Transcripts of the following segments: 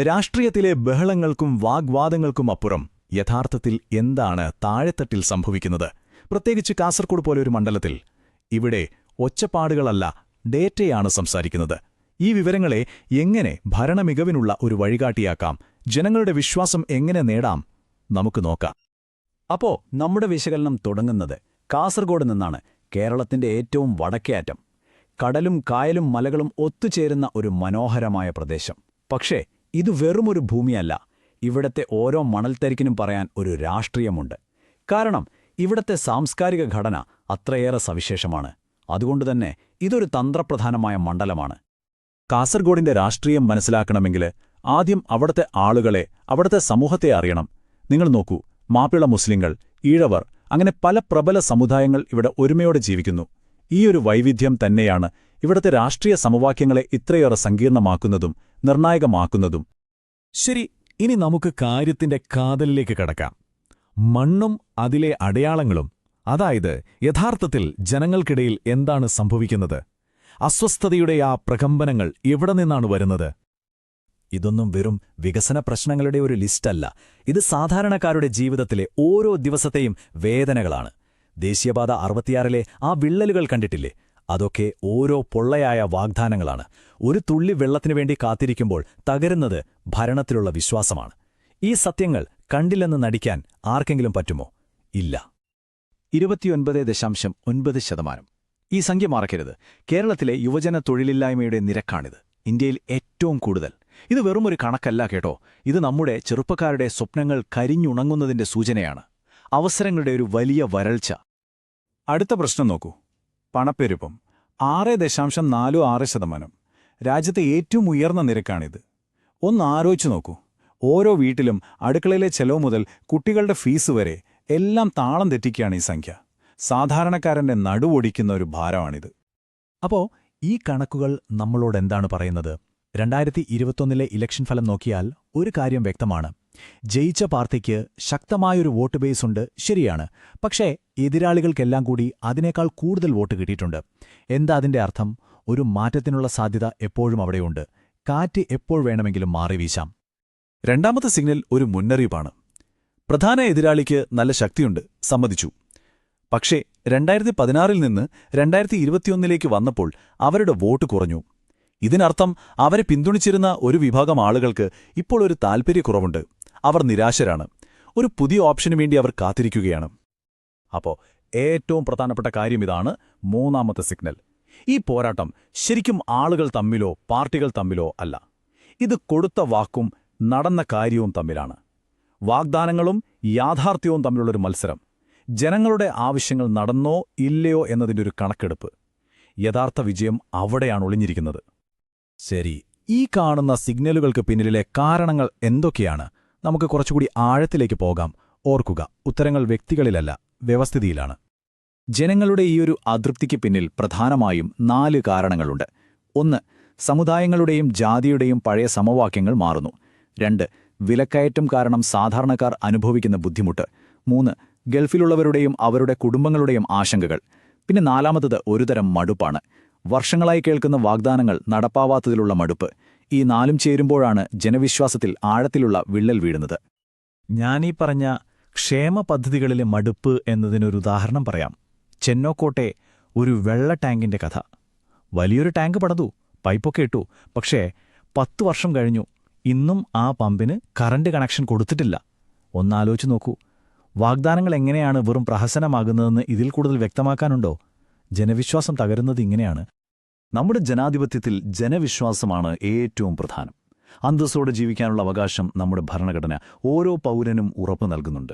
രാഷ്ട്രീയത്തിലെ ബഹളങ്ങൾക്കും വാഗ്വാദങ്ങൾക്കും അപ്പുറം യഥാർത്ഥത്തിൽ എന്താണ് താഴെത്തട്ടിൽ സംഭവിക്കുന്നത്? പ്രത്യേകിച്ച് കാസർഗോഡ് പോലൊരു മണ്ഡലത്തിൽ. ഇവിടെ ഒച്ചപ്പാടുകളല്ല, ഡേറ്റയാണ് സംസാരിക്കുന്നത്. ഈ വിവരങ്ങളെ എങ്ങനെ ഭരണമികവിനുള്ള ഒരു വഴികാട്ടിയാക്കാം, ജനങ്ങളുടെ വിശ്വാസം എങ്ങനെ നേടാം, നമുക്ക് നോക്കാം. അപ്പോ നമ്മുടെ വിശകലനം തുടങ്ങുന്നത് കാസർഗോഡ് നിന്നാണ്, കേരളത്തിന്റെ ഏറ്റവും വടക്കേ അറ്റം. കടലും കായലും മലകളും ഒത്തുചേരുന്ന ഒരു മനോഹരമായ പ്രദേശം. പക്ഷേ ഇത് വെറുമൊരു ഭൂമിയല്ല. ഇവിടത്തെ ഓരോ മണൽത്തരിക്കിനും പറയാൻ ഒരു രാഷ്ട്രീയമുണ്ട്. കാരണം ഇവിടത്തെ സാംസ്കാരിക ഘടന അത്രയേറെ സവിശേഷമാണ്. അതുകൊണ്ടുതന്നെ ഇതൊരു തന്ത്രപ്രധാനമായ മണ്ഡലമാണ്. കാസർഗോഡിന്റെ രാഷ്ട്രീയം മനസ്സിലാക്കണമെങ്കിൽ ആദ്യം അവിടത്തെ ആളുകളെ, അവിടത്തെ സമൂഹത്തെ അറിയണം. നിങ്ങൾ നോക്കൂ, മാപ്പിള മുസ്ലിങ്ങൾ, ഈഴവർ, അങ്ങനെ പല പ്രബല സമുദായങ്ങൾ ഇവിടെ ഒരുമയോടെ ജീവിക്കുന്നു. ഈയൊരു വൈവിധ്യം തന്നെയാണ് ഇവിടത്തെ രാഷ്ട്രീയ സമവാക്യങ്ങളെ ഇത്രയേറെ സങ്കീർണമാക്കുന്നതും നിർണായകമാക്കുന്നതും. ശരി, ഇനി നമുക്ക് കാര്യത്തിന്റെ കാതലിലേക്ക് കടക്കാം. മണ്ണും അതിലെ അടയാളങ്ങളും, അതായത് യഥാർത്ഥത്തിൽ ജനങ്ങൾക്കിടയിൽ എന്താണ് സംഭവിക്കുന്നത്? അസ്വസ്ഥതയുടെ ആ പ്രകമ്പനങ്ങൾ എവിടെ നിന്നാണ് വരുന്നത്? ഇതൊന്നും വെറും വികസന പ്രശ്നങ്ങളുടെ ഒരു ലിസ്റ്റല്ല. ഇത് സാധാരണക്കാരുടെ ജീവിതത്തിലെ ഓരോ ദിവസത്തെയും വേദനകളാണ്. ദേശീയപാത 66-ലെ ആ വിള്ളലുകൾ കണ്ടിട്ടില്ലേ? അതൊക്കെ ഓരോ പൊള്ളയായ വാഗ്ദാനങ്ങളാണ്. ഒരു തുള്ളി വെള്ളത്തിനു വേണ്ടി കാത്തിരിക്കുമ്പോൾ തകരുന്നത് ഭരണത്തിലുള്ള വിശ്വാസമാണ്. ഈ സത്യങ്ങൾ കണ്ടില്ലെന്ന് നടിക്കാൻ ആർക്കെങ്കിലും പറ്റുമോ? ഇല്ല. 29.9%. ഈ സംഖ്യ മറക്കരുത്. കേരളത്തിലെ യുവജന തൊഴിലില്ലായ്മയുടെ നിരക്കാണിത്. ഇന്ത്യയിൽ ഏറ്റവും കൂടുതൽ. ഇത് വെറുമൊരു കണക്കല്ല കേട്ടോ. ഇത് നമ്മുടെ ചെറുപ്പക്കാരുടെ സ്വപ്നങ്ങൾ കരിഞ്ഞുണങ്ങുന്നതിന്റെ സൂചനയാണ്. അവസരങ്ങളുടെ ഒരു വലിയ വരൾച്ച. അടുത്ത പ്രശ്നം നോക്കൂ, പണപ്പെരുപ്പം. 6.46%. രാജ്യത്തെ ഏറ്റവും ഉയർന്ന നിരക്കാണിത്. ഒന്ന് ആലോചിച്ചു നോക്കൂ. ഓരോ വീട്ടിലും അടുക്കളയിലെ ചെലവ് മുതൽ കുട്ടികളുടെ ഫീസ് വരെ എല്ലാം താളം തെറ്റിക്കുകയാണ് ഈ സംഖ്യ. സാധാരണക്കാരന്റെ നടുവൊടിക്കുന്ന ഒരു ഭാരമാണിത്. അപ്പോ ഈ കണക്കുകൾ നമ്മളോടെന്താണ് പറയുന്നത്? 2021-ലെ ഇലക്ഷൻ ഫലം നോക്കിയാൽ ഒരു കാര്യം വ്യക്തമാണ്. ജയിച്ച പാർട്ടിക്ക് ശക്തമായൊരു വോട്ട് ബേസ് ഉണ്ട്, ശരിയാണ്. പക്ഷേ എതിരാളികൾക്കെല്ലാം കൂടി അതിനേക്കാൾ കൂടുതൽ വോട്ട് കിട്ടിയിട്ടുണ്ട്. എന്താ അതിന്റെ അർത്ഥം? ഒരു മാറ്റത്തിനുള്ള സാധ്യത എപ്പോഴും അവിടെയുണ്ട്. കാറ്റ് എപ്പോൾ വേണമെങ്കിലും മാറി വീശാം. രണ്ടാമത്തെ സിഗ്നൽ ഒരു മുന്നറിയിപ്പാണ്. പ്രധാന എതിരാളിക്ക് നല്ല ശക്തിയുണ്ട്, സമ്മതിച്ചു. പക്ഷേ 2016-ൽ നിന്ന് 2021-ലേക്ക് വന്നപ്പോൾ അവരുടെ വോട്ട് കുറഞ്ഞു. ഇതിനർത്ഥം അവരെ പിന്തുണച്ചിരുന്ന ഒരു വിഭാഗം ആളുകൾക്ക് ഇപ്പോൾ ഒരു താൽപ്പര്യക്കുറവുണ്ട്. അവർ നിരാശരാണ്. ഒരു പുതിയ ഓപ്ഷനു വേണ്ടി അവർ കാത്തിരിക്കുകയാണ്. അപ്പോൾ ഏറ്റവും പ്രധാനപ്പെട്ട കാര്യം ഇതാണ്, മൂന്നാമത്തെ സിഗ്നൽ. ഈ പോരാട്ടം ശരിക്കും ആളുകൾ തമ്മിലോ പാർട്ടികൾ തമ്മിലോ അല്ല. ഇത് കൊടുത്ത വാക്കും നടന്ന കാര്യവും തമ്മിലാണ്. വാഗ്ദാനങ്ങളും യാഥാർത്ഥ്യവും തമ്മിലുള്ളൊരു മത്സരം. ജനങ്ങളുടെ ആവശ്യങ്ങൾ നടന്നോ ഇല്ലയോ എന്നതിൻ്റെ ഒരു കണക്കെടുപ്പ്. യഥാർത്ഥ വിജയം അവിടെയാണ് ഒളിഞ്ഞിരിക്കുന്നത്. ശരി, ഈ കാണുന്ന സിഗ്നലുകൾക്ക് പിന്നിലെ കാരണങ്ങൾ എന്തൊക്കെയാണ്? നമുക്ക് കുറച്ചുകൂടി ആഴത്തിലേക്ക് പോകാം. ഓർക്കുക, ഉത്തരങ്ങൾ വ്യക്തികളിലല്ല, വ്യവസ്ഥിതിയിലാണ്. ജനങ്ങളുടെ ഈയൊരു അതൃപ്തിക്ക് പിന്നിൽ പ്രധാനമായും 4 കാരണങ്ങളുണ്ട്. 1. സമുദായങ്ങളുടെയും ജാതിയുടെയും പഴയ സമവാക്യങ്ങൾ മാറുന്നു. 2. വിലക്കയറ്റം കാരണം സാധാരണക്കാർ അനുഭവിക്കുന്ന ബുദ്ധിമുട്ട്. 3. ഗൾഫിലുള്ളവരുടെയും അവരുടെ കുടുംബങ്ങളുടെയും ആശങ്കകൾ. പിന്നെ 4-മത് ഒരുതരം മടുപ്പാണ്. വർഷങ്ങളായി കേൾക്കുന്ന വാഗ്ദാനങ്ങൾ നടപ്പാവാത്തതിലുള്ള മടുപ്പ്. ഈ 4ഉം ചേരുമ്പോഴാണ് ജനവിശ്വാസത്തിൽ ആഴത്തിലുള്ള വിള്ളൽ വീഴുന്നത്. ഞാനീ പറഞ്ഞ ക്ഷേമ പദ്ധതികളിലെ മടുപ്പ് എന്നതിനൊരു ഉദാഹരണം പറയാം. ചെന്നോക്കോട്ടെ ഒരു വെള്ള ടാങ്കിന്റെ കഥ. വലിയൊരു ടാങ്ക് പണിതു, പൈപ്പൊക്കെ ഇട്ടു. പക്ഷേ 10 വർഷം കഴിഞ്ഞു, ഇന്നും ആ പമ്പിന് കറണ്ട് കണക്ഷൻ കൊടുത്തിട്ടില്ല. ഒന്നാലോചിച്ച് നോക്കൂ. വാഗ്ദാനങ്ങൾ എങ്ങനെയാണ് വെറും പ്രഹസനമാകുന്നതെന്ന് ഇതിൽ കൂടുതൽ വ്യക്തമാക്കാനുണ്ടോ? ജനവിശ്വാസം തകരുന്നത് ഇങ്ങനെയാണ്. നമ്മുടെ ജനാധിപത്യത്തിൽ ജനവിശ്വാസമാണ് ഏറ്റവും പ്രധാനം. അന്തസ്സോടെ ജീവിക്കാനുള്ള അവകാശം നമ്മുടെ ഭരണഘടന ഓരോ പൗരനും ഉറപ്പു നൽകുന്നുണ്ട്.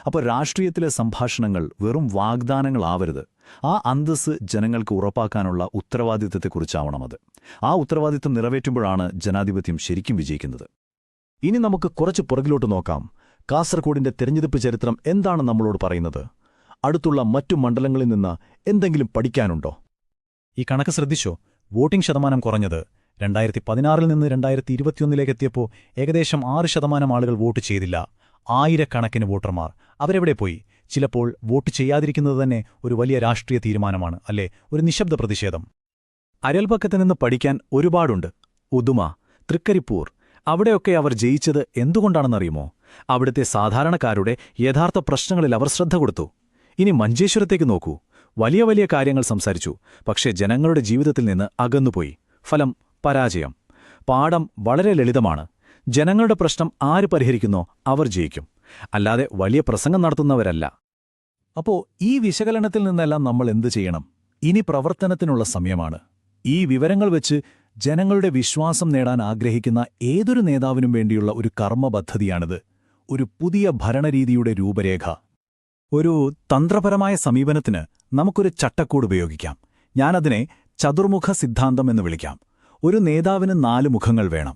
അപ്പോൾ രാഷ്ട്രീയത്തിലെ സംഭാഷണങ്ങൾ വെറും വാഗ്ദാനങ്ങളാവരുത്. ആ അന്തസ്സ് ജനങ്ങൾക്ക് ഉറപ്പാക്കാനുള്ള ഉത്തരവാദിത്തത്തെക്കുറിച്ചാവണം അത്. ആ ഉത്തരവാദിത്തം നിറവേറ്റുമ്പോഴാണ് ജനാധിപത്യം ശരിക്കും വിജയിക്കുന്നത്. ഇനി നമുക്ക് കുറച്ച് പുറകിലോട്ട് നോക്കാം. കാസർഗോഡിന്റെ തെരഞ്ഞെടുപ്പ് ചരിത്രം എന്താണ് നമ്മളോട് പറയുന്നത്? അടുത്തുള്ള മറ്റു മണ്ഡലങ്ങളിൽ നിന്ന് എന്തെങ്കിലും പഠിക്കാനുണ്ടോ? ഈ കണക്ക് ശ്രദ്ധിച്ചോ? വോട്ടിംഗ് ശതമാനം കുറഞ്ഞത് 2016-ൽ നിന്ന് 2021-ലേക്ക് എത്തിയപ്പോൾ ഏകദേശം 6% ആളുകൾ വോട്ട് ചെയ്തില്ല. ആയിരക്കണക്കിന് വോട്ടർമാർ അവരെവിടെ പോയി? ചിലപ്പോൾ വോട്ട് ചെയ്യാതിരിക്കുന്നത് തന്നെ ഒരു വലിയ രാഷ്ട്രീയ തീരുമാനമാണ്, അല്ലേ? ഒരു നിശബ്ദ പ്രതിഷേധം. അയൽപക്കത്ത് നിന്ന് പഠിക്കാൻ ഒരുപാടുണ്ട്. ഉദുമ, തൃക്കരിപ്പൂർ, അവിടെയൊക്കെ അവർ ജയിച്ചത് എന്തുകൊണ്ടാണെന്നറിയുമോ? അവിടുത്തെ സാധാരണക്കാരുടെ യഥാർത്ഥ പ്രശ്നങ്ങളിൽ അവർ ശ്രദ്ധ കൊടുത്തു. ഇനി മഞ്ചേശ്വരത്തേക്ക് നോക്കൂ. വലിയ വലിയ കാര്യങ്ങൾ സംസാരിച്ചു, പക്ഷേ ജനങ്ങളുടെ ജീവിതത്തിൽ നിന്ന് അകന്നുപോയി. ഫലം പരാജയം. പാഠം വളരെ ലളിതമാണ്. ജനങ്ങളുടെ പ്രശ്നം ആര് പരിഹരിക്കുന്നോ അവർ ജയിക്കും, അല്ലാതെ വലിയ പ്രസംഗം നടത്തുന്നവരല്ല. അപ്പോ ഈ വിശകലനത്തിൽ നിന്നെല്ലാം നമ്മൾ എന്തു ചെയ്യണം? ഇനി പ്രവർത്തനത്തിനുള്ള സമയമാണ്. ഈ വിവരങ്ങൾ വെച്ച് ജനങ്ങളുടെ വിശ്വാസം നേടാൻ ആഗ്രഹിക്കുന്ന ഏതൊരു നേതാവിനും വേണ്ടിയുള്ള ഒരു കർമ്മപദ്ധതിയാണിത്. ഒരു പുതിയ ഭരണരീതിയുടെ രൂപരേഖ. ഒരു തന്ത്രപരമായ സമീപനത്തിന് നമുക്കൊരു ചട്ടക്കൂട് ഉപയോഗിക്കാം. ഞാനതിനെ ചതുർമുഖ സിദ്ധാന്തം എന്ന് വിളിക്കാം. ഒരു നേതാവിന് 4 മുഖങ്ങൾ വേണം.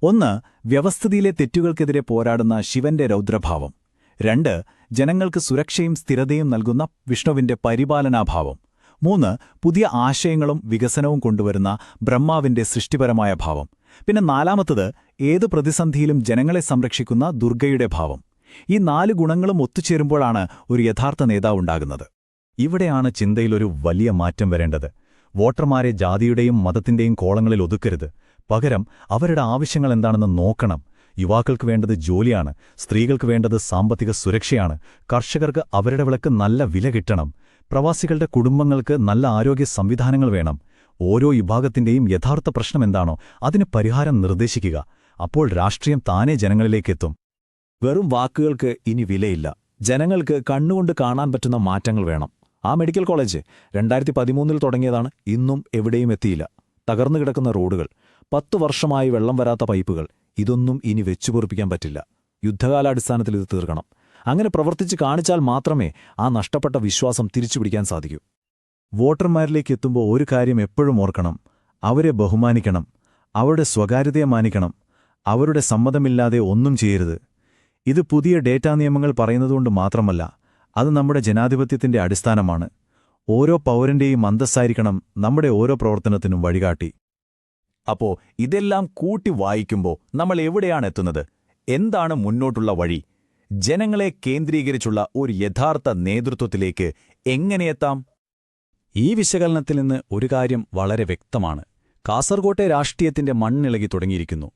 1. വ്യവസ്ഥിതിയിലെ തെറ്റുകൾക്കെതിരെ പോരാടുന്ന ശിവന്റെ രൗദ്രഭാവം. 2. ജനങ്ങൾക്ക് സുരക്ഷയും സ്ഥിരതയും നൽകുന്ന വിഷ്ണുവിന്റെ പരിപാലനാഭാവം. 3. പുതിയ ആശയങ്ങളും വികസനവും കൊണ്ടുവരുന്ന ബ്രഹ്മാവിന്റെ സൃഷ്ടിപരമായ ഭാവം. പിന്നെ 4-മത്തത് ഏത് പ്രതിസന്ധിയിലും ജനങ്ങളെ സംരക്ഷിക്കുന്ന ദുർഗയുടെ ഭാവം. ഈ 4 ഗുണങ്ങളും ഒത്തുചേരുമ്പോഴാണ് ഒരു യഥാർത്ഥ നേതാവുണ്ടാകുന്നത്. ഇവിടെയാണ് ചിന്തയിലൊരു വലിയ മാറ്റം വരേണ്ടത്. വോട്ടർമാരെ ജാതിയുടെയും മതത്തിന്റെയും കോളങ്ങളിൽ ഒതുക്കരുത്. പകരം അവരുടെ ആവശ്യങ്ങൾ എന്താണെന്ന് നോക്കണം. യുവാക്കൾക്ക് വേണ്ടത് ജോലിയാണ്, സ്ത്രീകൾക്ക് വേണ്ടത് സാമ്പത്തിക സുരക്ഷയാണ്, കർഷകർക്ക് അവരുടെ വിളക്ക് നല്ല വില കിട്ടണം, പ്രവാസികളുടെ കുടുംബങ്ങൾക്ക് നല്ല ആരോഗ്യ സംവിധാനങ്ങൾ വേണം. ഓരോ വിഭാഗത്തിന്റെയും യഥാർത്ഥ പ്രശ്നമെന്താണോ അതിന് പരിഹാരം നിർദ്ദേശിക്കുക. അപ്പോൾ രാഷ്ട്രീയം താനേ ജനങ്ങളിലേക്കെത്തും. വെറും വാക്കുകൾക്ക് ഇനി വിലയില്ല. ജനങ്ങൾക്ക് കണ്ണുകൊണ്ട് കാണാൻ പറ്റുന്ന മാറ്റങ്ങൾ വേണം. ആ മെഡിക്കൽ കോളേജ് 2013 തുടങ്ങിയതാണ്, ഇന്നും എവിടെയും എത്തിയില്ല. തകർന്നു കിടക്കുന്ന റോഡുകൾ, 10 വർഷമായി വെള്ളം വരാത്ത പൈപ്പുകൾ, ഇതൊന്നും ഇനി വെച്ചുപൊറിപ്പിക്കാൻ പറ്റില്ല. യുദ്ധകാലാടിസ്ഥാനത്തിൽ ഇത് തീർക്കണം. അങ്ങനെ പ്രവർത്തിച്ച് കാണിച്ചാൽ മാത്രമേ ആ നഷ്ടപ്പെട്ട വിശ്വാസം തിരിച്ചുപിടിക്കാൻ സാധിക്കൂ. വോട്ടർമാരിലേക്ക് എത്തുമ്പോൾ ഒരു കാര്യം എപ്പോഴും ഓർക്കണം. അവരെ ബഹുമാനിക്കണം, അവരുടെ സ്വകാര്യതയെ മാനിക്കണം, അവരുടെ സമ്മതമില്ലാതെ ഒന്നും ചെയ്യരുത്. ഇത് പുതിയ ഡേറ്റാ നിയമങ്ങൾ പറയുന്നതുകൊണ്ട് മാത്രമല്ല, അത് നമ്മുടെ ജനാധിപത്യത്തിന്റെ അടിസ്ഥാനമാണ്. ഓരോ പൗരന്റെയും അന്തസ്സായിരിക്കണം നമ്മുടെ ഓരോ പ്രവർത്തനത്തിനും വഴികാട്ടി. അപ്പോ ഇതെല്ലാം കൂട്ടി വായിക്കുമ്പോൾ നമ്മൾ എവിടെയാണ് എത്തുന്നത്? എന്താണ് മുന്നോട്ടുള്ള വഴി? ജനങ്ങളെ കേന്ദ്രീകരിച്ചുള്ള ഒരു യഥാർത്ഥ നേതൃത്വത്തിലേക്ക് എങ്ങനെയെത്താം? ഈ വിശകലനത്തിൽ നിന്ന് ഒരു കാര്യം വളരെ വ്യക്തമാണ്. കാസർകോട്ടെ രാഷ്ട്രീയത്തിന്റെ മണ്ണിളകി തുടങ്ങിയിരിക്കുന്നു.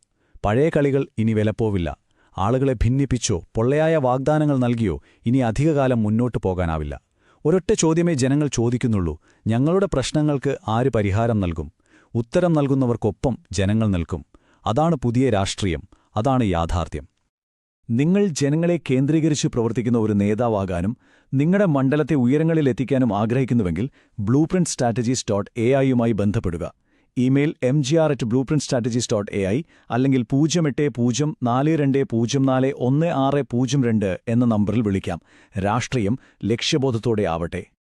പഴയ കളികൾ ഇനി വിലപ്പോവില്ല. ആളുകളെ ഭിന്നിപ്പിച്ചോ പൊള്ളയായ വാഗ്ദാനങ്ങൾ നൽകിയോ ഇനി അധികകാലം മുന്നോട്ടു പോകാനാവില്ല. ഒരൊറ്റ ചോദ്യമേ ജനങ്ങൾ ചോദിക്കുന്നുള്ളൂ: ഞങ്ങളുടെ പ്രശ്നങ്ങൾക്ക് ആര് പരിഹാരം നൽകും? ഉത്തരം നൽകുന്നവർക്കൊപ്പം ജനങ്ങൾ നിൽക്കും. അതാണ് പുതിയ രാഷ്ട്രീയം, അതാണ് യാഥാർത്ഥ്യം. നിങ്ങൾ ജനങ്ങളെ കേന്ദ്രീകരിച്ച് പ്രവർത്തിക്കുന്ന ഒരു നേതാവാകാനും നിങ്ങളുടെ മണ്ഡലത്തെ ഉയരങ്ങളിലെത്തിക്കാനും ആഗ്രഹിക്കുന്നുവെങ്കിൽ blueprintstrategies.ai-യുമായി ബന്ധപ്പെടുക. ഇമെയിൽ mgr@blueprintstrategies.ai അല്ലെങ്കിൽ 080420416002 എന്ന നമ്പറിൽ വിളിക്കാം. രാഷ്ട്രീയം ലക്ഷ്യബോധത്തോടെ ആവട്ടെ.